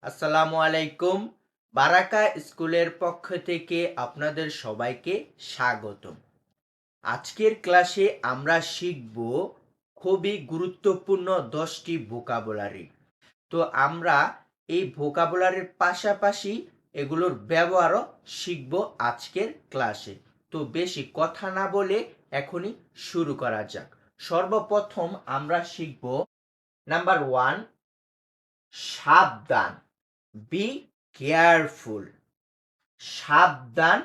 আসসালামু আলাইকুম। বারাকা স্কুলের পক্ষ থেকে আপনাদের সবাইকে স্বাগতম। আজকের ক্লাসে আমরা শিখব খুবই গুরুত্বপূর্ণ 10টি ভোকাবুলারি। তো আমরা এই ভোকাবুলারির পাশাপাশি এগুলোর ব্যবহারও শিখব আজকের ক্লাসে। তো বেশি কথা না বলে এখনই শুরু করা যাক। সর্বপ্রথম আমরা শিখব নাম্বার 1, সাবধান। Be careful. সাবধান,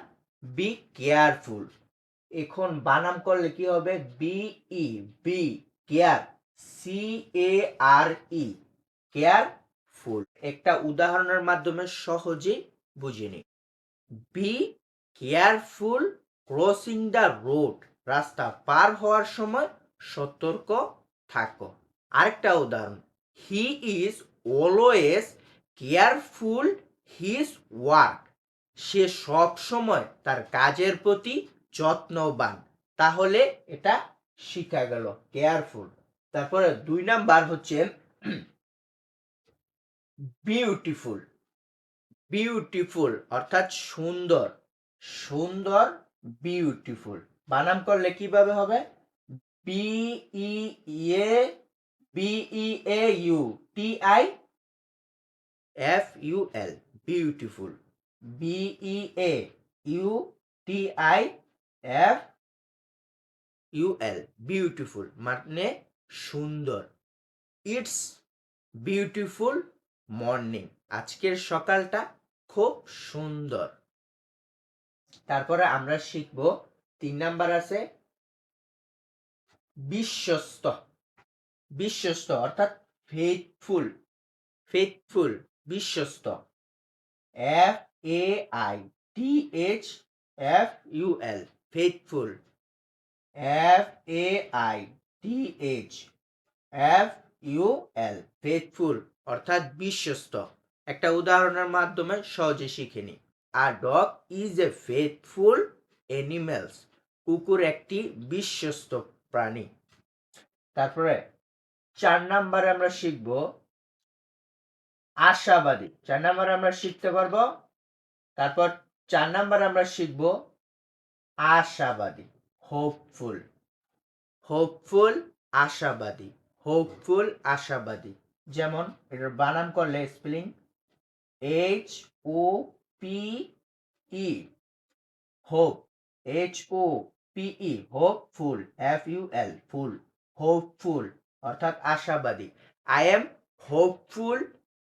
বি কেয়ারফুল। এখন বানাম করলে কি হবে? Be care, CARE, careful. একটা উদাহরণের মাধ্যমে সহজেই বুঝে নিই। Be careful crossing the road. রাস্তা পার হওয়ার সময় সতর্ক থাকো। আরেকটা উদাহরণ, he is always careful his work. সে সব সময় তার কাজের প্রতি যত্নবান। তাহলে এটা শিখা গেল কেয়ারফুল। তারপরে 2 নাম্বার হচ্ছে বিউটিফুল। বিউটিফুল অর্থাৎ সুন্দর। সুন্দর, বিউটিফুল। বানাম করলে কিভাবে হবে? BEAUTIFUL, beautiful. BEAUTIFUL, বিউটিফুল মানে সুন্দর। It's beautiful morning. আজকের সকালটা খুব সুন্দর। তারপরে আমরা শিখব 3 নাম্বার আছে বিশ্বস্ত। বিশ্বস্ত অর্থাৎ ফেথফুল। ফেথফুল, বিশ্বস্ত। FAITHFUL, faithful. FAITHFUL, ফেথফুল অর্থাৎ বিশ্বস্ত। একটা উদাহরণের মাধ্যমে সহজে শিখে নি। A dog is a faithful animals. কুকুর একটি বিশ্বস্ত প্রাণী। তারপরে 4 নাম্বারে আমরা শিখব আশাবাদী। 4 নাম্বারে আমরা শিখতে পারবো। তারপর 4 নাম্বারে আমরা শিখব আশাবাদী, হোপফুল। হোপফুল, আশাবাদী। হোপফুল, আশাবাদী। যেমন এটার বানান করলে spelling HOPE, hope. HOPE, hopeful. FUL, ফুল। হোপফুল অর্থাৎ আশাবাদী। I am hopeful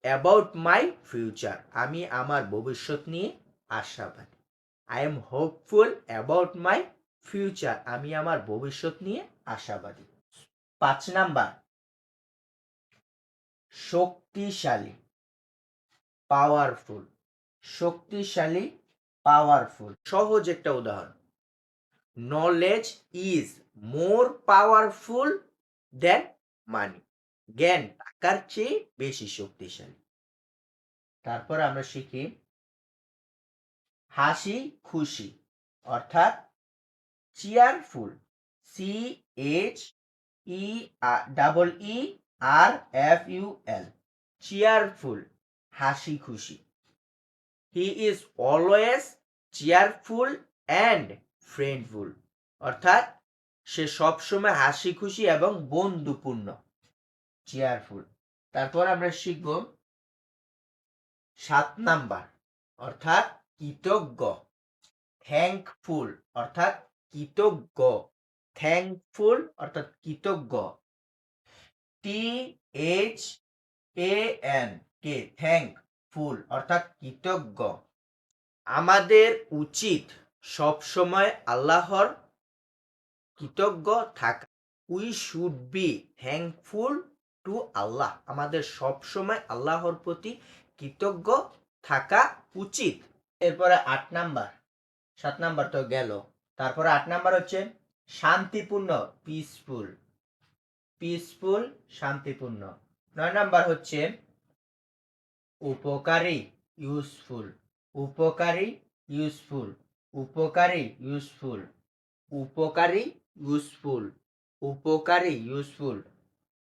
about my future. আমি আমার ভবিষ্যৎ নিয়ে আশাবাদী। I am hopeful about my future. আমি আমার ভবিষ্যৎ নিয়ে আশাবাদী। 5 নাম্বার শক্তিশালী, পাওয়ারফুল। শক্তিশালী, পাওয়ারফুল। সহজ একটা উদাহরণ, নলেজ ইজ মোর পাওয়ারফুল দেন মানি। জ্ঞান টাকার চেয়ে বেশি শক্তিশালী। তারপর আমরা শিখি হাসি খুশি অর্থাৎ চেয়ারফুল। CHEERFUL, চেয়ারফুল, হাসি খুশি। He is always cheerful and friendful অর্থাৎ সে সবসময় হাসি খুশি এবং বন্ধুপূর্ণ। চেয়ারফুল। তারপর আমরা শিখব 7 নাম্বার অর্থাৎ কৃতজ্ঞ। থ্যাঙ্কফুল অর্থাৎ কৃতজ্ঞ। থ্যাঙ্কফুল অর্থাৎ কৃতজ্ঞ। THANK, থ্যাঙ্কফুল অর্থাৎ কৃতজ্ঞ। আমাদের উচিত সবসময় আল্লাহর কৃতজ্ঞ থাকা। We should be thankful to Allah. আমাদের সবসময় আল্লাহর প্রতি কৃতজ্ঞ থাকা উচিত। এরপরে 8 নাম্বার, 7 নাম্বার তো গেল। তারপরে 8 নাম্বার হচ্ছে শান্তিপূর্ণ, পিসফুল। পিসফুল, শান্তিপূর্ণ। 9 নাম্বার হচ্ছে উপকারী, ইউজফুল। উপকারী, ইউজফুল। উপকারী, ইউজফুল। উপকারী, ইউজফুল। উপকারী, useful.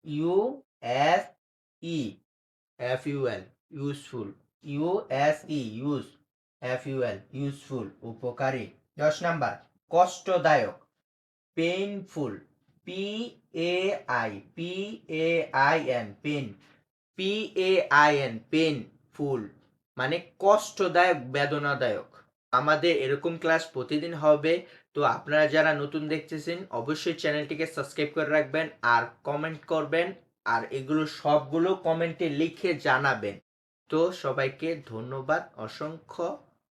USEFUL, useful, U S E, use, F U L, useful, উপকারী। 10 নাম্বার কষ্টদায়ক, painful, PAIN, pain, pain, ful, মানে কষ্টদায়ক, বেদনাদায়ক। আমাদের এরকম ক্লাস প্রতিদিন হবে। তো আপনারা যারা নতুন দেখতেছেন অবশ্যই চ্যানেলটিকে সাবস্ক্রাইব করে রাখবেন আর কমেন্ট করবেন, আর এগুলো সবগুলো কমেন্টে লিখে জানাবেন। তো সবাইকে ধন্যবাদ, অসংখ্য